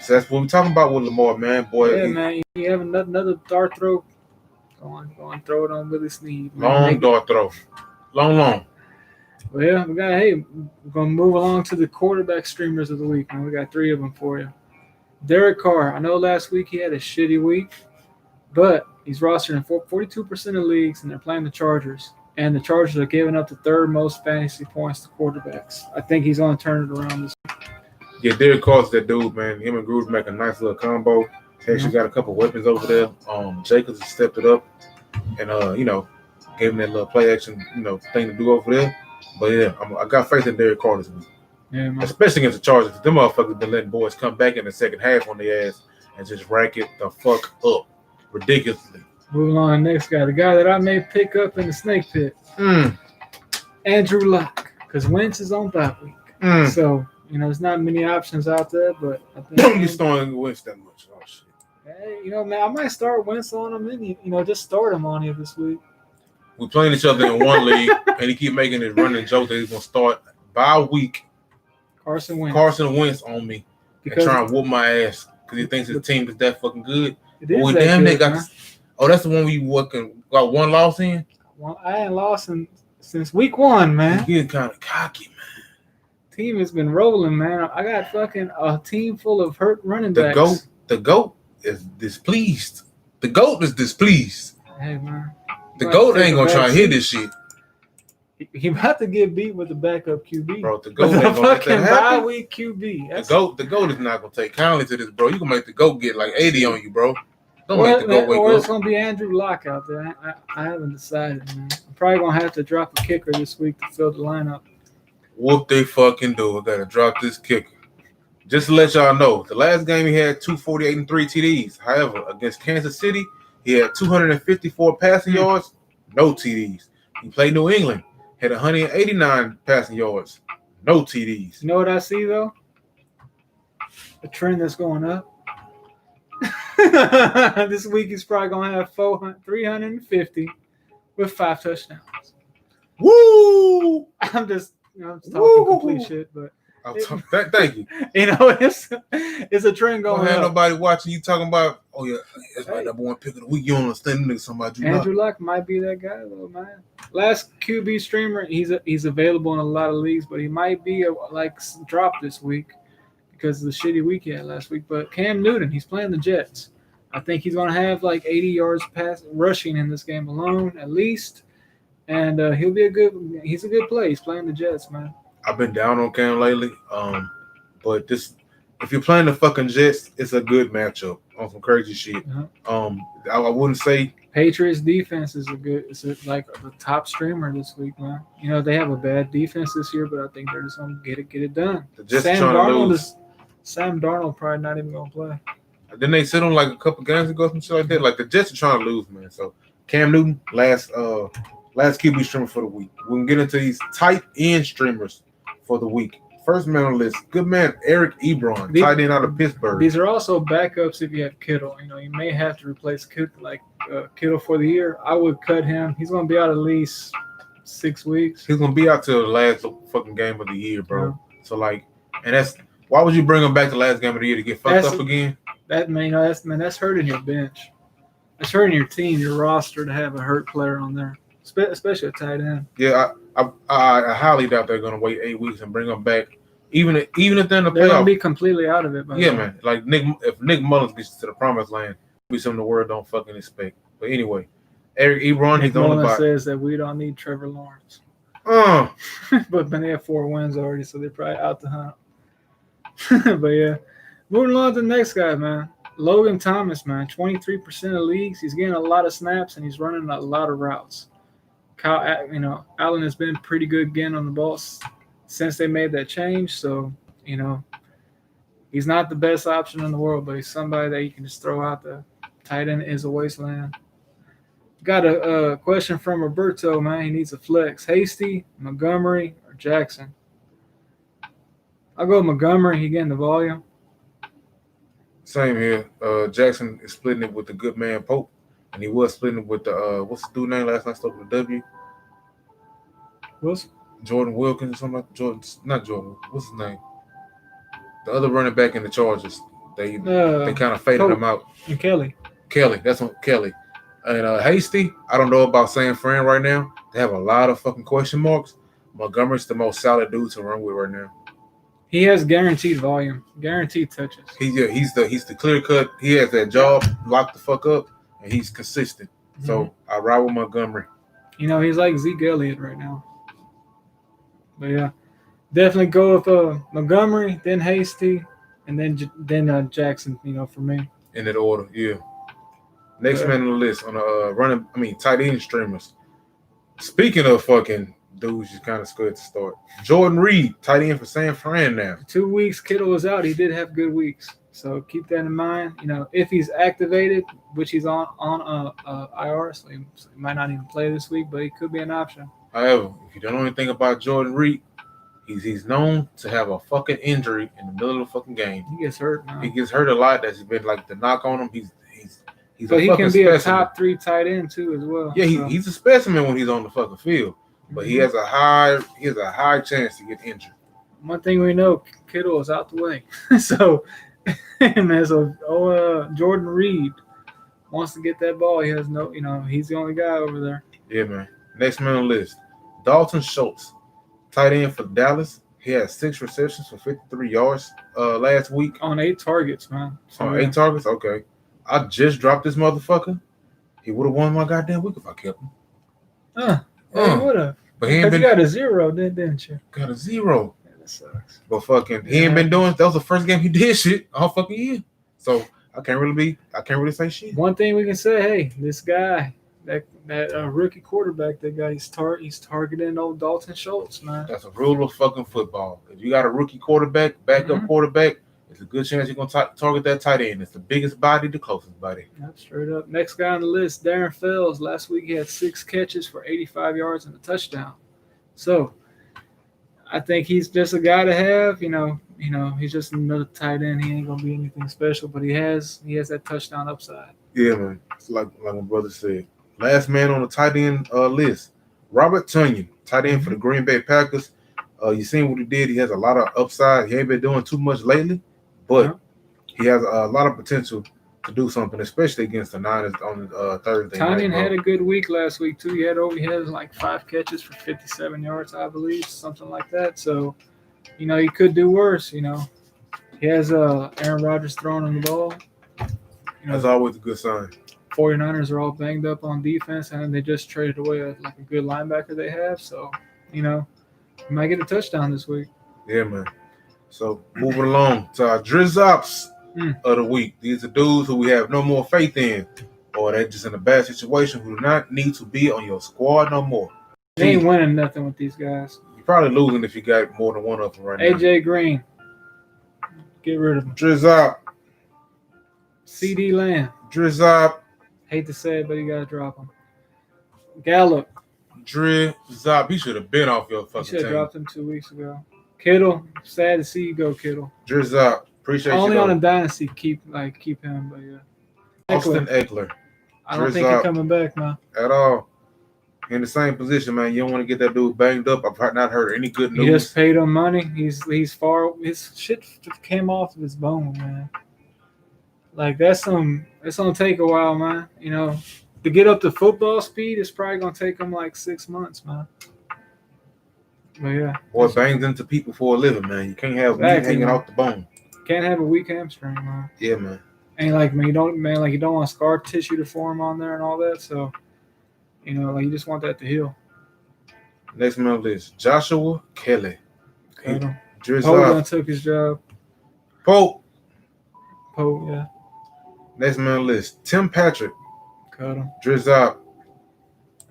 B: So that's what we're talking about with Lamar, man. Boy,
A: yeah, man. You have another dart throw. Go on, throw it on Willie Snead.
B: Long dart throw. Long.
A: Well, yeah, we're gonna move along to the quarterback streamers of the week, man. We got 3 of them for you. Derek Carr. I know last week he had a shitty week, but he's rostered in 42% of leagues, and they're playing the Chargers. And the Chargers are giving up the 3rd most fantasy points to quarterbacks. I think he's going to turn it around this week.
B: Yeah, Derek Carr's that dude, man. Him and Gruden make a nice little combo. He actually got a couple weapons over there. Jacobs has stepped it up and, gave him that little play action, thing to do over there. But, yeah, I got faith in Derek Carr this week.
A: Yeah, man.
B: Especially against the Chargers. Them motherfuckers been letting boys come back in the second half on their ass and just rank it the fuck up ridiculously.
A: Moving on to the next guy. The guy that I may pick up in the snake pit. Andrew Luck. Because Wentz is on bye week. So, there's not many options out there, but I think
B: don't be throwing Wentz that much. Oh, shit.
A: Hey, man, I might start Wentz on him and, just start him on you this week.
B: We're playing each other in one league, and he keep making his running joke that he's going to start by week.
A: Carson
B: Wentz on me and trying to whoop my ass because he thinks his team is that fucking good.
A: It is that good, man.
B: Oh, that's the one where you got 1 loss in?
A: Well, I ain't lost since week 1, man.
B: You getting kind of cocky, man.
A: Team has been rolling, man. I got fucking a team full of hurt running backs.
B: The GOAT is displeased. The GOAT is displeased.
A: Hey, man.
B: The GOAT ain't going to try and hit this shit.
A: He about to get beat with the backup QB.
B: Bro, the GOAT ain't going to let that happen.
A: Bye-week QB.
B: The GOAT is not going to take kindly to this, bro. You going to make the GOAT get like 80 on you, bro. Don't make the GOAT wake up.
A: Or it's going to be Andrew Luck out there. I haven't decided, man. I'm probably going to have to drop a kicker this week to fill the lineup.
B: Whoop they fucking do. I got to drop this kicker. Just to let y'all know, the last game he had 248 and 3 TDs. However, against Kansas City, he had 254 passing yards, no TDs. He played New England, had 189 passing yards, no TDs.
A: You know what I see, though? A trend that's going up. This week he's probably going to have 350 with 5 touchdowns.
B: Woo!
A: I'm just talking complete shit, but
B: thank you.
A: It's a trend going
B: Don't have
A: up.
B: nobody watching you talking about, oh yeah, that's my number 1 pick of the week. You don't understand nigga somebody.
A: Andrew Luck might be that guy though, man. Last QB streamer, he's available in a lot of leagues, but he might be dropped this week because of the shitty week he had last week. But Cam Newton, he's playing the Jets. I think he's going to have 80 yards rushing in this game alone, at least. And he's a good play. He's playing the Jets, man.
B: I've been down on Cam lately. But if you're playing the fucking Jets, it's a good matchup on some crazy shit.
A: Uh-huh.
B: I wouldn't say
A: Patriots defense is the top streamer this week, man. They have a bad defense this year, but I think they're just gonna get it done. Sam Darnold probably not even gonna play.
B: Didn't they sit on a couple games ago, some shit like that? Like the Jets are trying to lose, man. So Cam Newton, last QB streamer for the week. We can get into these tight end streamers for the week. First man on the list, good man, Eric Ebron, tight end out of Pittsburgh.
A: These are also backups if you have Kittle. You may have to replace Kittle for the year. I would cut him. He's going to be out at least 6 weeks.
B: He's going to be out till the last fucking game of the year, bro. Yeah. So, and that's – why would you bring him back the last game of the year to get fucked up again?
A: That's hurting your bench. That's hurting your team, your roster to have a hurt player on there, especially a tight end.
B: Yeah, I highly doubt they're going to wait 8 weeks and bring him back. Even if they're in the playoffs.
A: They're going to be completely out of it.
B: Man. If Nick Mullins gets to the promised land, it'll be something the world don't fucking expect. But anyway, Eric Ebron, he's on the bottom.
A: Says that we don't need Trevor Lawrence. But they have 4 wins already, so they're probably out to hunt. But yeah, moving on to the next guy, man. Logan Thomas, man, 23% of leagues. He's getting a lot of snaps and he's running a lot of routes. Allen has been pretty good again on the ball since they made that change. So, he's not the best option in the world, but he's somebody that you can just throw out there. Tight end is a wasteland. Got a question from Roberto, man. He needs a flex. Hasty, Montgomery, or Jackson? I'll go Montgomery. He getting the volume.
B: Same here. Jackson is splitting it with the good man Pope, and he was splitting it with the what's the dude name last night? Started with a W.
A: What's
B: Jordan Wilkins or something like Jordan? Not Jordan. What's his name? The other running back in the Chargers. They kind of faded him out.
A: And Kelly.
B: That's what Kelly. And Hasty, I don't know about San Fran right now. They have a lot of fucking question marks. Montgomery's the most solid dude to run with right now.
A: He has guaranteed volume, guaranteed touches.
B: He's the clear cut. He has that job locked the fuck up, and he's consistent. Mm-hmm. So I ride with Montgomery.
A: He's like Zeke Elliott right now. But yeah, definitely go with Montgomery, then Hasty, and then Jackson. For me.
B: In that order, yeah. Next man on the list on the tight end streamers. Speaking of fucking dudes, you kind of scared to start. Jordan Reed, tight end for San Fran now. 2
A: weeks Kittle was out. He did have good weeks, so keep that in mind. If he's activated, which he's on IR, so he might not even play this week, but he could be an option.
B: However, if you don't know anything about Jordan Reed, he's known to have a fucking injury in the middle of the fucking game.
A: He gets hurt, man.
B: He gets hurt a lot. That's been like the knock on him. He's
A: but he can be specimen. A top 3 tight end too as well.
B: Yeah, he's a specimen when he's on the fucking field. But he has a high chance to get injured.
A: One thing we know, Kittle is out the way. So Jordan Reed wants to get that ball. He has he's the only guy over there.
B: Yeah, man. Next man on the list, Dalton Schultz, tight end for Dallas. He had 6 receptions for 53 yards last week.
A: On 8 targets, man.
B: So, 8 targets? Okay. I just dropped this motherfucker. He would have won my goddamn week if I kept him.
A: He would have.
B: But he ain't been.
A: You got a 0, didn't you?
B: Got a 0.
A: Yeah, that sucks.
B: But he ain't been doing. That was the first game he did shit all fucking year. So I can't really say shit.
A: One thing we can say, hey, this guy, that rookie quarterback, he's targeting old Dalton Schultz, man.
B: That's a rule of fucking football. If you got a rookie quarterback, backup quarterback, it's a good chance you're gonna target that tight end. It's the biggest body, the closest body.
A: Yep, straight up. Next guy on the list, Darren Fells. Last week he had 6 catches for 85 yards and a touchdown. So I think he's just a guy to have. He's just another tight end. He ain't gonna be anything special, but he has that touchdown upside.
B: Yeah, man. It's like my brother said. Last man on the tight end list, Robert Tonyan, tight end for the Green Bay Packers. You seen what he did? He has a lot of upside. He ain't been doing too much lately, but he has a lot of potential to do something, especially against the Niners on Thursday.
A: Tonyan had a good week last week too. He had like 5 catches for 57 yards, I believe, something like that. So, he could do worse. He has Aaron Rodgers throwing him the ball.
B: That's always a good sign.
A: 49ers are all banged up on defense, and they just traded away a good linebacker they have. So, he might get a touchdown this week.
B: Yeah, man. So, moving along to our Drizzops of the week. These are dudes who we have no more faith in, or they're just in a bad situation who do not need to be on your squad no more.
A: They ain't winning nothing with these guys.
B: You're probably losing if you got more than one of them right now.
A: AJ Green. Get rid of him.
B: Drizzop.
A: CD Lamb.
B: Drizzop.
A: Hate to say it, but you got to drop him. Gallup.
B: Drizzop. He should have been off your fucking team.
A: You should have dropped him 2 weeks ago. Kittle. Sad to see you go, Kittle.
B: Drizzop. Appreciate you.
A: Only on a dynasty keep him, but yeah.
B: Austin Eckler.
A: I don't think he's coming back, man.
B: At all. In the same position, man. You don't want to get that dude banged up. I've not heard any good news.
A: He just paid him money. He's far. His shit came off of his bone, man. Like it's gonna take a while, man. To get up to football speed, it's probably gonna take him like 6 months, man. But yeah.
B: Boy bangs into people for a living, man. You can't have meat hanging off the bone.
A: Can't have a weak hamstring, man.
B: Yeah, man.
A: Ain't like you don't want scar tissue to form on there and all that. So, you just want that to heal.
B: Next man on the list, Joshua Kelly.
A: Pope took his job.
B: Pope,
A: yeah.
B: Next man on the list, Tim Patrick.
A: Cut him.
B: Drizz out.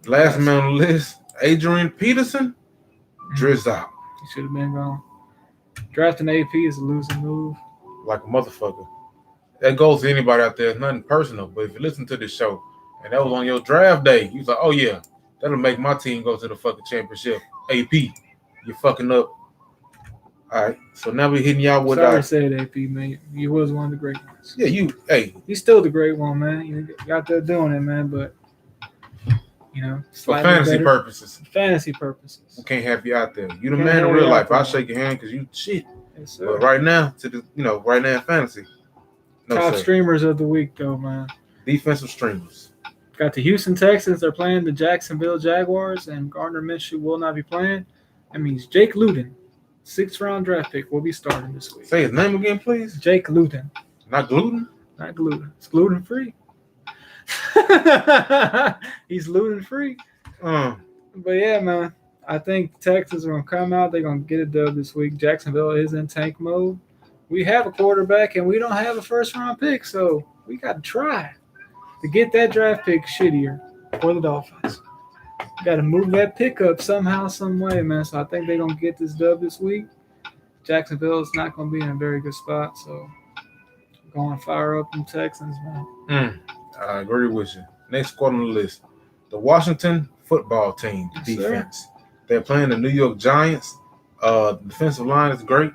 B: Last man on the list, Adrian Peterson. Drizz out.
A: He should have been gone. Drafting AP is a losing move.
B: Like a motherfucker. That goes to anybody out there. It's nothing personal. But if you listen to this show and that was on your draft day, you was like, oh yeah, that'll make my team go to the fucking championship. AP, you're fucking up. All right. So now we're hitting y'all with
A: Sorry to say it, AP, man. You was one of the great ones.
B: Yeah,
A: You're still the great one, man. You got there doing it, man, but
B: for fantasy purposes.
A: Fantasy purposes.
B: We can't have you out there. You the man in real life. I'll shake your hand because you shit.
A: Yes, sir.
B: But right now, right now in fantasy. No,
A: Top
B: sir.
A: streamers of the week, though, man.
B: Defensive streamers.
A: Got the Houston Texans. They're playing the Jacksonville Jaguars, and Gardner Minshew will not be playing. That means Jake Luton, 6th-round draft pick, will be starting this week.
B: Say his name again, please.
A: Jake Luton.
B: Not gluten?
A: Not gluten. It's gluten-free. He's gluten-free. But, yeah, man, I think the Texans are going to come out. They're going to get a dub this week. Jacksonville is in tank mode. We have a quarterback, and we don't have a first-round pick, so we got to try to get that draft pick shittier for the Dolphins. Got to move that pick up somehow, some way, man. So I think they're going to get this dub this week. Jacksonville is not going to be in a very good spot, so going to fire up them Texans, man.
B: I agree with you. Next squad on the list, the Washington football team defense.
A: Sir.
B: They're playing the New York Giants. The defensive line is great.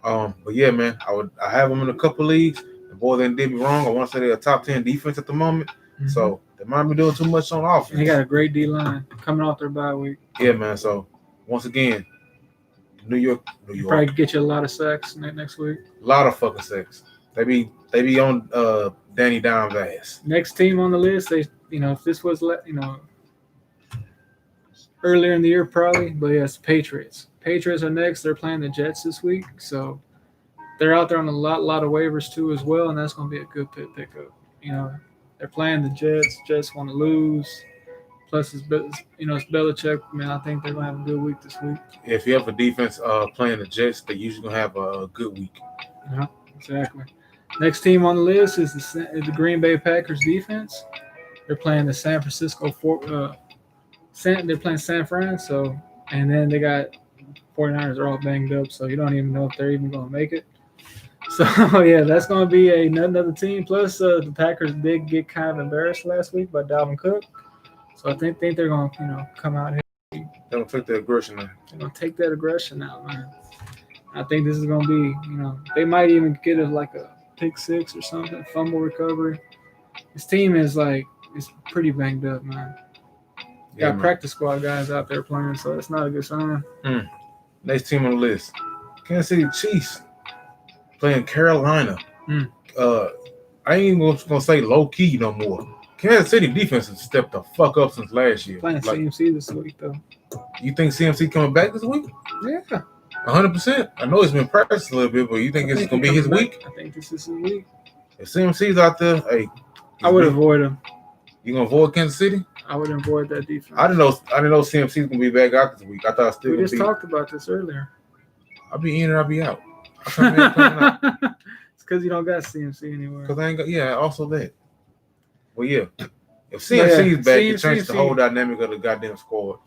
B: But yeah, man, I have them in a couple leagues. The boys didn't did me wrong. I want to say they're a top 10 defense at the moment.
A: Mm-hmm.
B: So they might be doing too much on offense.
A: And they got a great D-line coming off their bye week.
B: Yeah, man. So once again, New York.
A: Probably get you a lot of sacks next week.
B: A lot of fucking sacks. They be on Danny Dimes' ass.
A: Next team on the list, if this was earlier in the year probably, but yes, Patriots. Patriots are next. They're playing the Jets this week, so they're out there on a lot of waivers too as well, and that's going to be a good pickup. They're playing the Jets. Jets want to lose. Plus, it's Belichick. Man, I think they're going to have a good week this week.
B: If you have a defense playing the Jets, they usually going to have a good week.
A: Yeah, exactly. Next team on the list is the Green Bay Packers defense. They're playing the San Francisco they're playing San Fran, and then they got 49ers are all banged up, so you don't even know if they're even going to make it. So, yeah, that's going to be another team. Plus, the Packers did get kind of embarrassed last week by Dalvin Cook. So I think they're going to, come out here.
B: They're going to take the aggression out.
A: They're going to take that aggression out, man. I think this is going to be, they might even get a pick six or something, fumble recovery. This team is it's pretty banged up, man.
B: Yeah,
A: Got practice squad guys out there playing, so that's not a good sign.
B: Next team on the list, Kansas City Chiefs playing Carolina. I ain't even gonna say low key no more. Kansas City defense has stepped the fuck up since last year.
A: Playing CMC this week though.
B: You think CMC coming back this week?
A: Yeah.
B: 100%. I know he's been practicing a little bit, but you think it's gonna be his week?
A: I think this is his week.
B: If CMC's out there, hey,
A: I would avoid him.
B: You gonna avoid Kansas City?
A: I would avoid that defense.
B: I didn't know CMC's gonna be back out this week. I thought
A: we just talked about this earlier.
B: I'll be in or I'll be out.
A: It's because you don't got CMC anywhere.
B: Because I ain't got, also that. Well, yeah. If CMC's back, it changes the whole dynamic of the goddamn squad.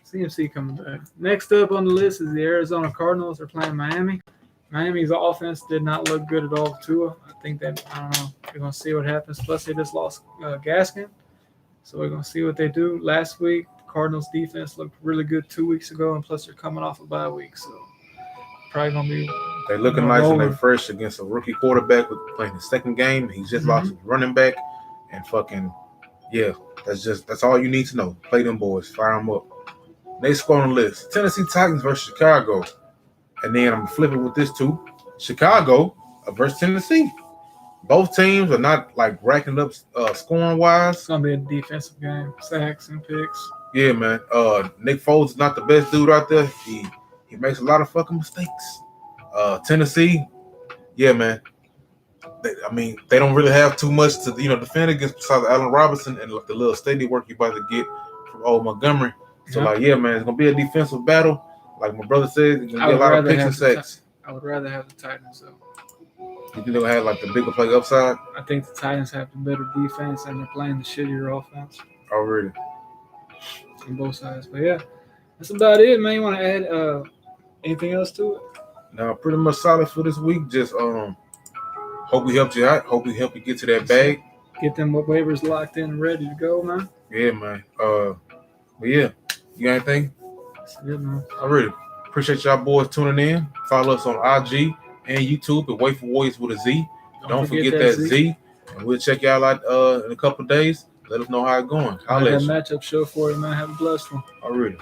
A: CMC coming back. Next up on the list is the Arizona Cardinals. They're playing Miami. Miami's offense did not look good at all to Tua. I think that, I don't know, we're going to see what happens. Plus, they just lost Gaskin. So we're going to see what they do. Last week, the Cardinals defense looked really good 2 weeks ago, and plus they're coming off a bye week. So probably going to be
B: they're looking nice and they're fresh against a rookie quarterback with playing his second game. He just lost his running back. And fucking, yeah, that's all you need to know. Play them boys. Fire them up. Next squad on the list, Tennessee Titans versus Chicago. And then I'm flipping with this too. Chicago versus Tennessee. Both teams are not racking up scoring wise.
A: It's gonna be a defensive game, sacks and picks.
B: Yeah, man. Nick Foles is not the best dude out there. He makes a lot of fucking mistakes. Tennessee, yeah, man. They don't really have too much to defend against besides Allen Robinson and the little steady work you about to get from old Montgomery. So yeah, man, it's gonna be a defensive battle. Like my brother said, it's gonna be a lot of picks and sacks.
A: I would rather have the Titans though.
B: You think they'll have like the bigger play upside?
A: I think the Titans have the better defense and they're playing the shittier offense
B: Already.
A: on both sides. But yeah, that's about it, man. You want to add anything else to it?
B: No, pretty much solid for this week. Just hope we helped you out. Hope we help you get to that bag.
A: Get them waivers locked in and ready to go, man.
B: Yeah, man. But yeah, you got anything?
A: That's good, man.
B: Already. Appreciate y'all boys tuning in. Follow us on IG and YouTube at Wait for Warriors with a Z. Don't forget that Z. And we'll check y'all out in a couple of days. Let us know how it's going.
A: I'll have that matchup show for you, man. Have a blessed one.
B: Already.